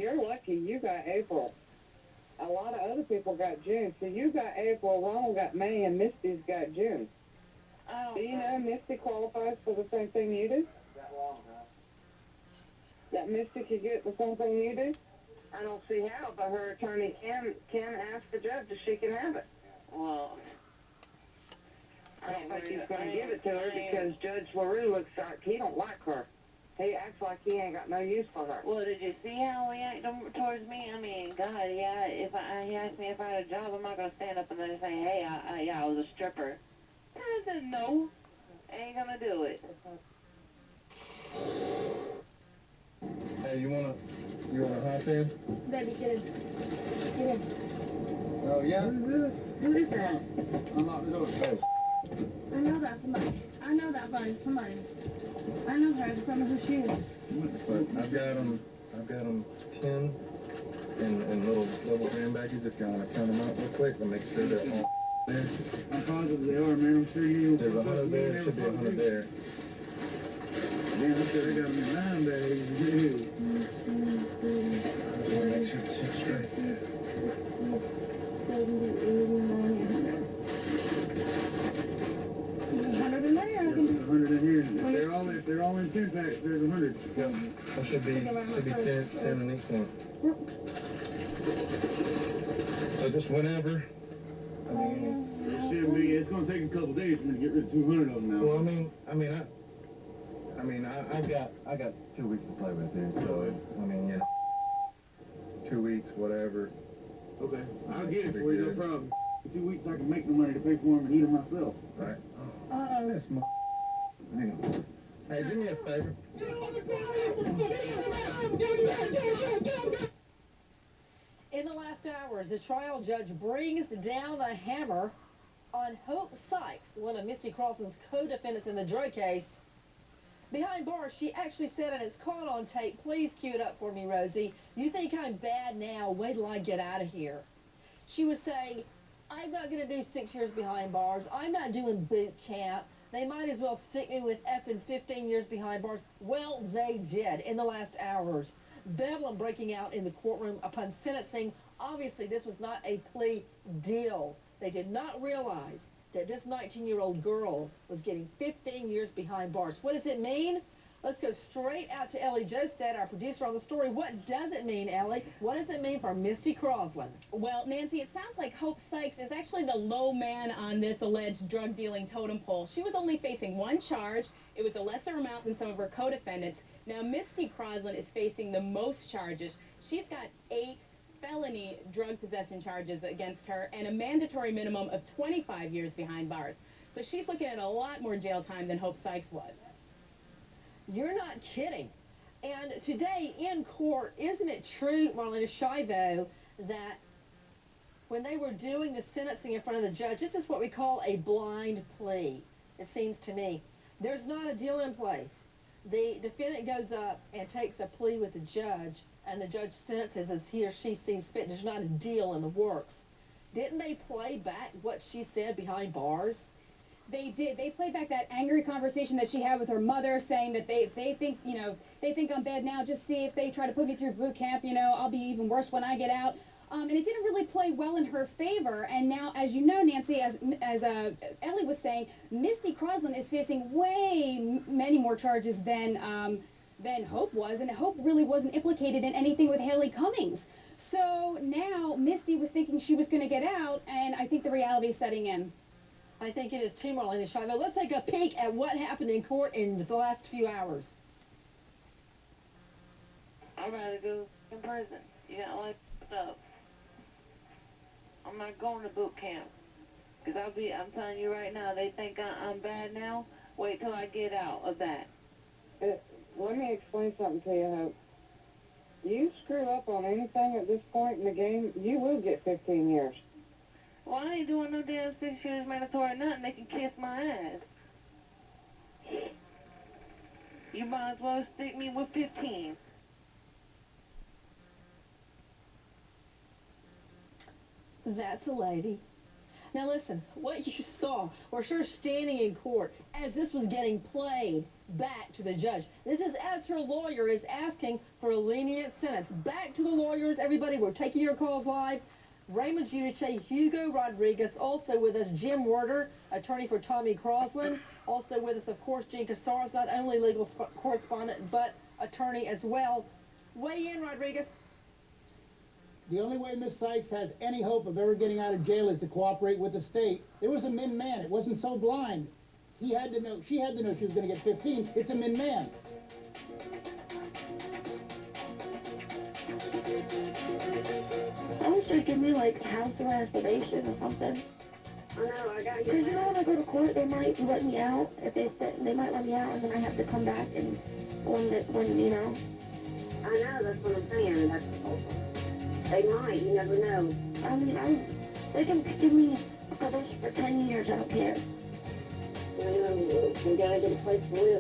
you're lucky you got April. A lot of other people got June. So you got April, Ronald got May, and Misty's got June. Oh, Do you know Misty qualifies for the same thing you do? That long, huh? That Misty could get the same thing you do? I don't see how, but her attorney can ask the judge if she can have it. well, I don't think he's going to give it to her because Judge LaRue looks like he don't like her. He acts like he ain't got no use for her. well, did you see how he acted towards me? I mean, God, yeah, he asked me if I had a job, I'm not going to stand up and then say, hey, I was a stripper. I said, no, I ain't going to do it. Hey, you wanna hop in? Baby, get in. Get in. Oh yeah? Who's this? Who is that? Unlock the door. I know that somebody. I know that buddy. Somebody. I know her. I just don't know who she is. But I've got them 10 in little hand baggies. If you wanna count them out real quick and make sure they're all there. I'm positive they are, man. I'm sure you. There's 100 there, should be 100 there. Man, I'm sure they got them in 9 bags. I just wanna make sure it's set straight. 70, 80, 90, 100 in there. I There's can do 100 in here. If they're all in 10 packs, there's 100. Yep. There should be 10 in each one. So just whenever. I mean, It should be. It's going to take a couple days for me to get rid of 200 of them now. well, I got 2 weeks to play with here, so I mean, you know, 2 weeks, whatever. Okay, I'll get it for you, no problem. In 2 weeks, I can make the money to pay for them and eat them myself. Right. That's my. Hang on. Hey, do me a favor. In the last hours, the trial judge brings down the hammer on Hope Sykes, one of Misty Croslin's co-defendants in the drug case. Behind bars, she actually said, and it's caught on tape, please cue it up for me, Rosie, you think I'm bad now, wait till I get out of here. She was saying, I'm not going to do 6 years behind bars. I'm not doing boot camp. They might as well stick me with effing 15 years behind bars. Well, they did in the last hours. Bedlam breaking out in the courtroom upon sentencing. Obviously, this was not a plea deal. They did not realize that this 19-year-old girl was getting 15 years behind bars. What does it mean? Let's go straight out to Ellie Josted, our producer on the story. What does it mean, Ellie? What does it mean for Misty Croslin? Well, Nancy, it sounds like Hope Sykes is actually the low man on this alleged drug dealing totem pole. She was only facing one charge. It was a lesser amount than some of her co-defendants. Now, Misty Croslin is facing the most charges. She's got 8 felony drug possession charges against her and a mandatory minimum of 25 years behind bars. So she's looking at a lot more jail time than Hope Sykes was. You're not kidding. And today in court, isn't it true, Marlena Shivo, that when they were doing the sentencing in front of the judge, this is what we call a blind plea, it seems to me. There's not a deal in place. The defendant goes up and takes a plea with the judge, and the judge sentences as he or she sees fit. There's not a deal in the works. Didn't they play back what she said behind bars? They did. They played back that angry conversation that she had with her mother, saying that they think, you know, they think I'm bad now. Just see if they try to put me through boot camp, you know, I'll be even worse when I get out. And it didn't really play well in her favor. And now, as you know, Nancy, as Ellie was saying, Misty Croslin is facing many more charges than Hope was, and Hope really wasn't implicated in anything with Haley Cummings. So now Misty was thinking she was going to get out, and I think the reality is setting in. I think it is too, Marlena Shivo. Let's take a peek at what happened in court in the last few hours. I'd rather go in prison. You got like stuff. I'm not going to boot camp. Because I'm telling you right now, they think I'm bad now. Wait till I get out of that. Let me explain something to you, Hope. You screw up on anything at this point in the game, you will get 15 years. Well, I ain't doing no damn 6 years mandatory nothing. They can kiss my ass. You might as well stick me with 15. That's a lady. Now listen, what you saw was her standing in court as this was getting played back to the judge. This is as her lawyer is asking for a lenient sentence. Back to the lawyers, everybody. We're taking your calls live. Raymond Giudice, Hugo Rodriguez, also with us, Jim Werder, attorney for Tommy Croslin. Also with us, of course, Gene Casares, not only legal correspondent, but attorney as well. Weigh in, Rodriguez. The only way Miss Sykes has any hope of ever getting out of jail is to cooperate with the state. It was a min man. It wasn't so blind. He had to know, she had to know she was going to get 15. It's a min man. I wish they'd give me, like, house arrest probation or something. I know, I got Because, you know, when I go to court, they might let me out. If they might let me out, and then I have to come back and when you know. I know, that's what I'm saying. They might, you never know. I mean, they can give me probation for 10 years. I don't care. You know, we gotta get a place to live.